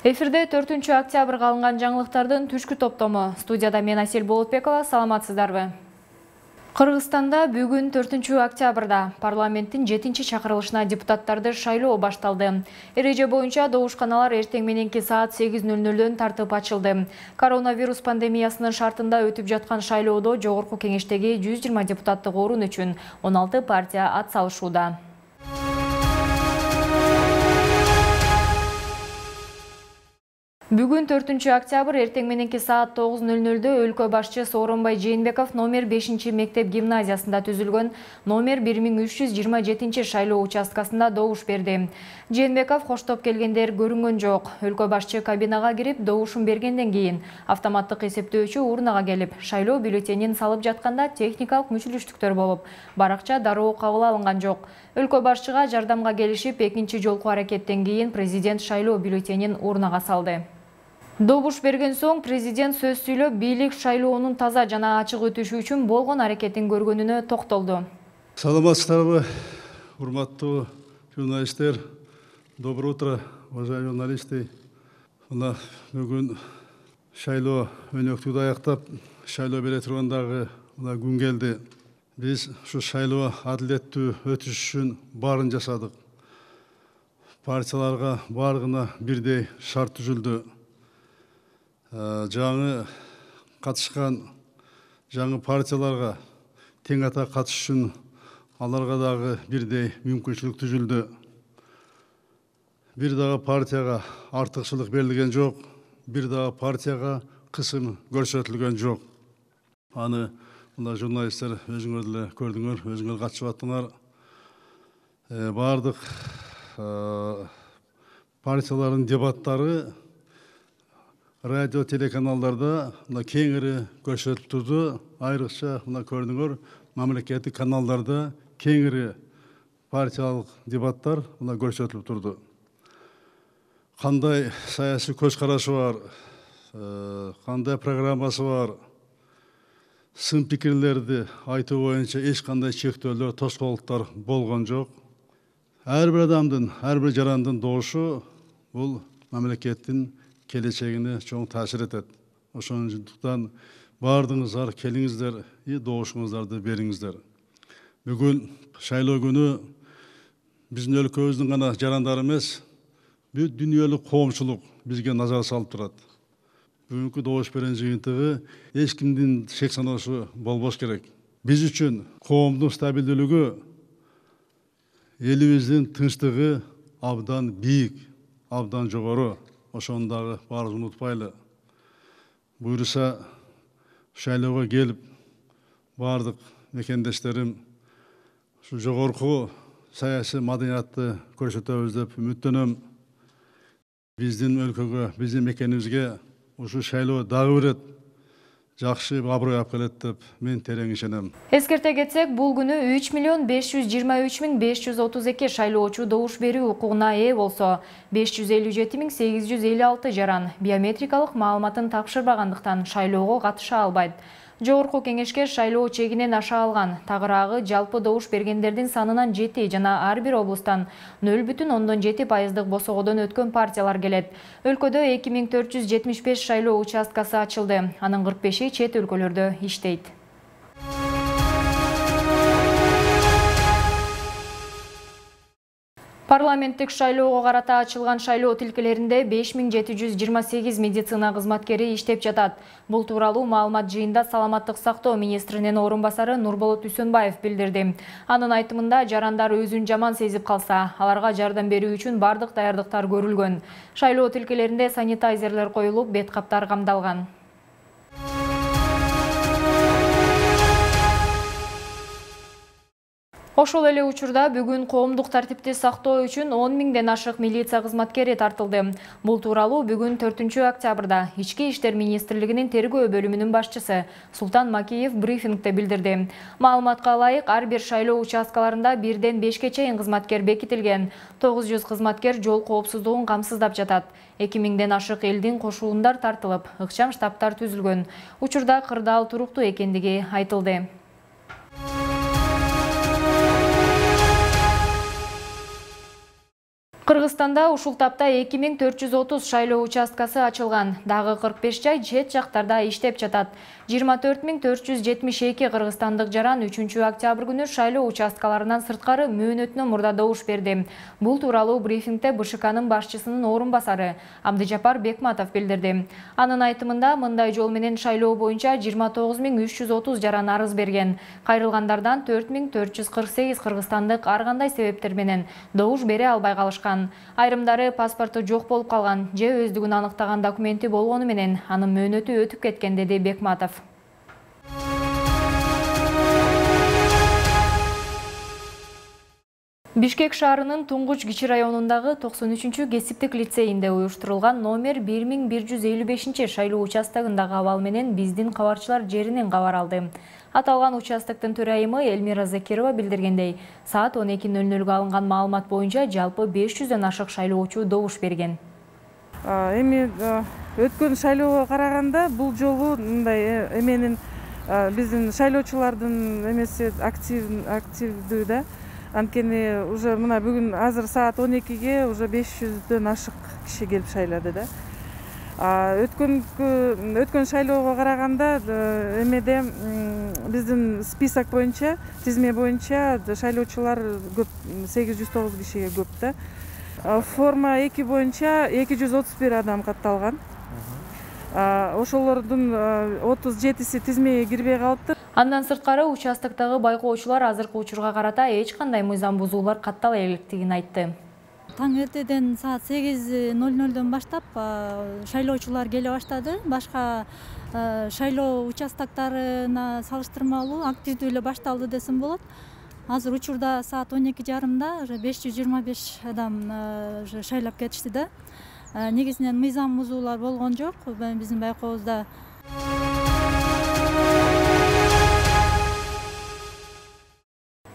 Эфирде 4-октябрга алынган жаңылыктардын түшкү топтому. Студияда мен Асель Болотбекова, саламатсыздарбы? Кыргызстанда бүгүн 4-октябрда парламенттин 7-чакырылышына депутаттарды шайлоо башталды. Эреже боюнча добушканалар эртең мененки саат 8:00дөн тартып ачылды. Коронавирус пандемиясынын шартында өтүп жаткан шайлоодо жогорку кеңештеги 120 депутаттык орун үчүн 16 партия ат салышууда. Бүгүн 4-октябрь эртең мененки саат 9:00дө өлкө башчы Сооронбай Жээнбеков номер 5-мектеп гимназиясында түзүлгөн номер 1327 шайлоо участкасында добуш берди. Жээнбеков коштоп келгендер көрүнгөн жок. Өлкө башчы кабинага кирип добушун бергенден кийин автоматтык эсептөөчү урнага келип, шайлоо бюллетенин салып жатканда техникалык мүчүлүштүктөр болуп, баракча дароо кабыл алынган жок. Өлкө башчыга жардамга келишип, экинчи жолку аракеттен кийин президент шайлоо бюллетенин урнага салды. Добуш берген соң президент сөз сүйлөп, бийлик шайлоонун таза жана ачык өтүшү үчүн болгон аракетин көргөнүнө токтолду. Саламатсыздарбы, урматтуу журналисттер. Доброе утро, уважаемые журналисты. Бүгүн шайлоо өнөктүгү аяктап, шайлоо бере тургандагы күн келди. Биз ушу шайлоо адилеттүү өтүш үчүн баарын жасадык. Партияларга баарына бирдей шарт түзүлдү. Жаңы катышкан жаңы партияларга тең ата катыш үчүн аларга дагы бирдей мүмкүнчүлүк түзүлдү. Бир дагы партияга артыкчылык берилген жок, бир дагы партияга кысым көрсөтүлгөн жок. Аны журналисттер өзүңөр деле көрдүңөр, өзүңөр катышып аттыңар. Бардык партиялардын дебаттары радио телеканалдарда кеңири көрсөтүлүп турду. Айрыкча көрдүңөр, мамлекеттик каналдарда кеңири партиялык дебаттар көрсөтүлүп турду. Кандай саясий көз карашы бар, кандай программасы бар, сын пикирлерди айтуу боюнча эч кандай чектөөлөр, тоскоолдуктар болгон жок. Ар бир адамдын, ар бир жарандын добушу бул мамлекеттин келечегине чоң таасир этет. Ошондуктан баардыгыңыздар келиңиздер, добушуңуздарды бериңиздер. Бүгүн шайлоо күнү биздин өлкөбүздүн гана жарандары эмес, бүт дүйнөлүк коомчулук бизге назар салып турат. Бүгүнкү добуш берген жыйынтыгы эч кимдин шек саноосу болбош керек. Биз үчүн коомдун стабилдүүлүгү, элибиздин тынчтыгы абдан бийик, абдан жогору. Ошону дагы баарыбыз унутпайлы. Буюрса, шайлоого келип, баардык мекендештерим ушу жогорку саясий маданиятты көрсөтөбүз деп үмүттөнөм. Биздин өлкөгө, биздин мекенибизге ушу шайлоо дагы бир жакшы аброй алып келет деп мен терең ишенем. Эскерте кетсек, бул күнү 3.523.532 шайлоочу добуш берүү укугуна ээ болсо, 557.856 жаран биометрикалык маалыматын тапшырбагандыктан шайлоого катыша албайт. Жогорку кеңешке шайлоо чегинен аша алган, тагыраагы жалпы добуш бергендердин санынан 7 жана ар бир облустан 0,7% босогодон өткөн партиялар келет. Өлкөдө 2475 шайлоо участкасы ачылды. Анын 45-и чет өлкөлөрдө иштейт. Парламенттик шайлоого карата ачылган шайлоо тилкелеринде 5728 медицина кызматкери иштеп жатат. Бул тууралуу маалымат жыйында саламаттык сактоо министринин орун басары Нурболот Үсөнбаев билдирди. Анын айтымында, жарандар өзүн жаман сезип калса, аларга жардам берүү үчүн бардык даярдыктар көрүлгөн. Шайлоо тилкелеринде санитайзерлер коюлуп, бет каптар камдалган. Ошол эле учурда бүгүн коомдук тартипти сактоо үчүн 10 миңден ашык милиция кызматкери тартылды. Бул тууралуу бүгүн 4-октябрда Ички иштер министрлигинин тергөө бөлүмүнүн башчысы Султан Макиев брифингде билдирди. Маалыматка ылайык, ар бир шайлоо участкаларында 1ден 5ке чейин кызматкер бекитилген. 900 кызматкер жол коопсуздугун камсыздап жатат. 2000ден ашык элдин кошуундар тартылып, ыкчам штабтар түзүлгөн. Учурда кырдаал туруктуу экендиги айтылды. Кыргызстанда ушул тапта 2430 шайлоо участкасы ачылган. Дагы 45 жай чет жактарда иштеп жатат. 24472 кыргызстандык жаран 3 октябрь күнү шайлоо участкаларынан сырткары мөөнөтүнөн мурда добуш берди. Бул тууралуу брифингде БШКнын башчысынын орун басары Абдыжапар Бекматов билдирди. Анын айтымында мындай жол менен шайлоо боюнча 29330 жаран арыз берген. Кайрылгандардан 4448 кыргызстандык ар кандай себептер менен добуш бере албай калышкан. Айрымдары паспорту жок болуп калган же өздүгүн аныктаган документи болгону менен анын мөөнөтү өтүп кеткен, деди Бекматов. Бишкек шаарынын Туңгуч Кичи районундагы 93-чү кесиптик лицейинде уюштурулган номер 1155 шайлоо участогундагы абал менен биздин кабарчылар жеринен кабар алды. Аталган участоктун төрайымы Элмира Закирова билдиргендей, саат 12:00 алынган маалымат боюнча жалпы 500дөн ашык шайлоочу добуш берген. Эми өткөн шайлоого караганда бул жолу мындай эменин биздин шайлоочулардын эмеси активдүү да. Анткени уже мына бүгүн азыр саат 12ге уже 500дөн ашык киши келип шайлады да. Өткөн шайлоого караганда эмеде биздин список боюнча, тизме боюнча шайлоочулар көп, 809 кишиге көп да. Форма 2 боюнча 231 адам катталган. Ошолордун 37си тизмеге кирбей калыптыр. Андан сырткары участоктогу байкоочулар азыркы учурга карата эч кандай мыйзам бузуулар каттала электигин айтты. Таң эртеден саат 8:00дөн баштап шайлоочулар келе баштады. Башка шайлоо участоктарына салыштырмалуу активдүү эле башталды десем болот. Азыр учурда саат 12:30 уже 525 адам шайлап кетишти да. Негизинен мыйзам бузуулар болгон жок биздин байкообузда.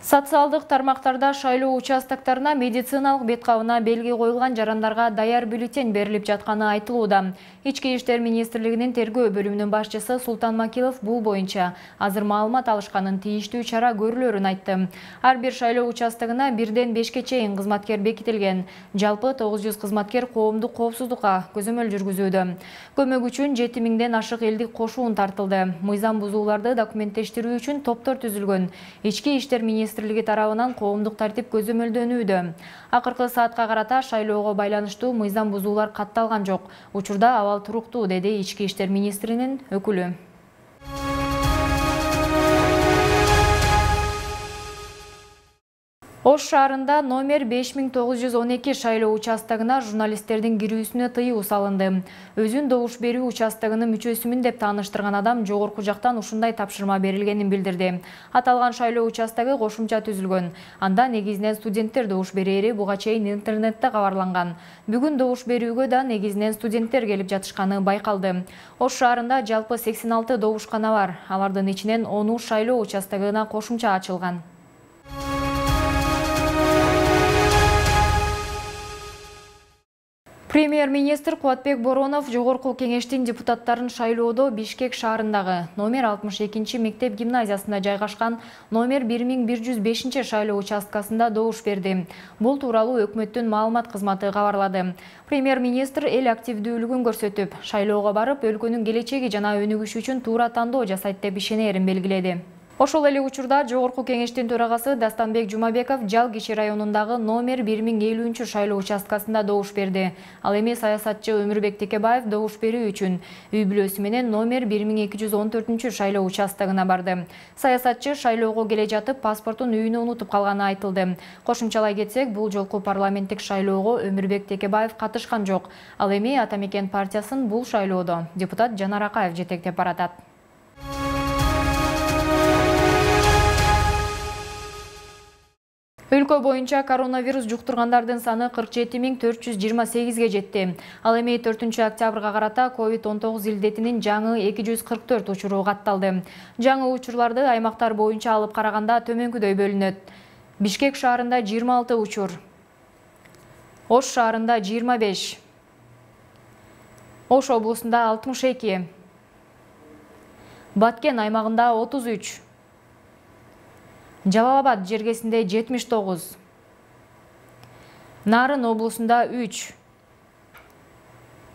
Социалдык тармактарда шайлоо участоктарына медициналык бет кабына белги коюлган жарандарга даяр бюллетень берилип жатканы айтылууда. Ички иштер министрлигинин тергөө бөлүмүнүн башчысы Султан Макилов бул боюнча азыр маалымат алышканын, тийиштүү чара көрүлөрүн айтты. Ар бир шайлоо участогуна 1ден 5ке чейин кызматкер бекитилген. Жалпы 900 кызматкер коомдук коопсуздукка көзөмөл жүргүзүүдө. Көмөк үчүн 7000ден ашык элдик кошуун тартылды. Мыйзам бузууларды документтештирүү үчүн топтор түзүлгөн. Ички иштер министрлиги тарабынан коомдук тартип көзөмөлдөнүүдө. Акыркы саатка карата шайлоого байланыштуу мыйзам бузуулар катталган жок. Учурда абал туруктуу, деди Ички иштер министринин өкүлү. Ош шаарында номер 5912 шайлоо участогуна журналисттердин кирүүсүнө тыюу салынды. Өзүн добуш берүү участогунун мүчөсүмүн деп тааныштырган адам жогорку жактан ушундай тапшырма берилгенин билдирди. Аталган шайлоо участогу кошумча түзүлгөн. Анда негизинен студенттер добуш берери буга чейин интернетте кабарланган. Бүгүн добуш берүүгө да негизинен студенттер келип жатышканы байкалды. Ош шаарында жалпы 86 добушкана бар. Алардын ичинен 10 шайлоо участогуна кошумча ачылган. Премьер-министр Кубатбек Боронов жогорку кеңештин депутаттарын шайлоодо Бишкек шаарындагы номер 62 мектеп гимназиясында жайгашкан номер 1105 шайлоо участкасында добуш берди. Бул тууралуу өкмөттүн маалымат кызматы кабарлады. Премьер-министр эл активдүүлүгүн көрсөтүп, шайлоого барып өлкөнүн келечеги жана өнүгүшү үчүн туура тандоо жасайт деп ишенерин белгиледи. Ошол эле учурда жогорку кеңештин төрагасы Дастанбек Жумабеков Жал Кичи районундагы номер 1050 шайлоо участкасында добуш берди. Ал эми саясатчы Өмүрбек Текебаев добуш берүү үчүн үй бүлөсү менен номер 1214 шайлоо участогуна барды. Саясатчы шайлоого келе жатып паспортун үйүнө унутуп калганы айтылды. Кошумчалай кетсек, бул жолку парламенттик шайлоого Өмүрбек Текебаев катышкан жок. Ал эми Ата Мекен партиясын бул шайлоодо депутат Жанар Акаев жетектеп баратат. Өлкө боюнча коронавирус жуктургандардын саны 47428ге жетти. Ал эми 4 октябрга карата COVID-19 илдетинин жаңы 244 учуру катталды. Жаңы учурларды аймактар боюнча алып караганда төмөнкүдөй бөлүнөт. Бишкек шаарында 26 учур, Ош шаарында 25, Ош облусунда 62, Баткен аймагында 33, Жалал Абад жергесинде 79, Нарын облусунда 3,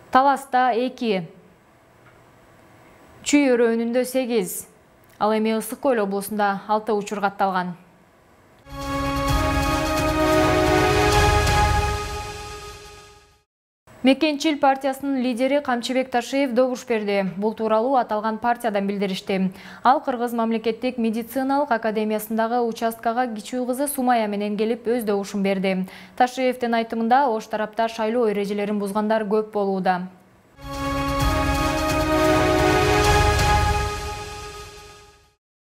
Таласта 2, Чүй өрөөнүндө 8, ал эми Ысык Көл облусунда 6 учур катталган. Мекенчил партиясынын лидери Камчыбек Ташиев добуш берди. Бул тууралуу аталган партиядан билдиришти. Ал Кыргыз мамлекеттик медициналык академиясындагы участкага кичүү кызы Сумая менен келип өз добушун берди. Ташиевдин айтымында ош тарапта шайлоо эрежелерин бузгандар көп болууда.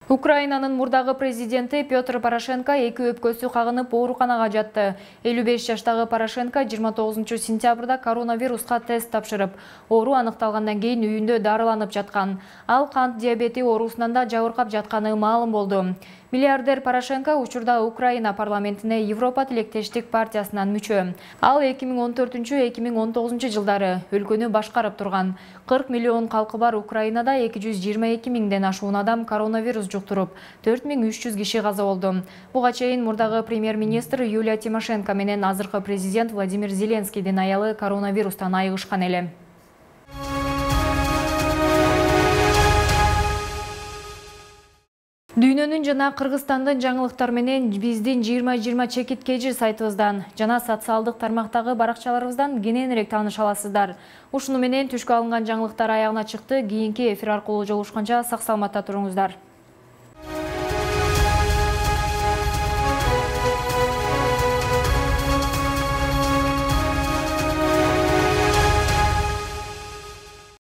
Украинанын мурдагы президенти Петр Порошенко 2 өпкөсү кагынып ооруканага жатты. 55 жаштагы Порошенко 29 сентябрда коронавируска тест тапшырып, оору аныкталгандан кийин үйүндө дарыланып жаткан. Ал кант диабети оорусунан да жабыркап жатканы маалым болду. Миллиардер Порошенко учурда Украина парламентине Европа тилектештик партиясынан мүчө. Ал 2014-2019 жылдары өлкөнү башкарып турган. 40 миллион калкы бар Украинада 222 миңден ашуун адам коронавирус жуктуруп, 4300 киши каза болду. Буга чейин мурдагы премьер-министр Юлия Тимошенко менен азыркы президент Владимир Зеленскийдин аялы коронавирустан айыгышкан эле. Дүйнөнүн жана Кыргызстандын жаңылыктар менен биздин 2020 чекит кежи сайтыбыздан жана социалдык тармактагы баракчаларыбыздан кененирээк тааныша аласыздар. Ушуну менен түшкү алынган жаңылыктар аягына чыкты. Кийинки эфир аркылуу жолугушканча сак саламатта туруңуздар.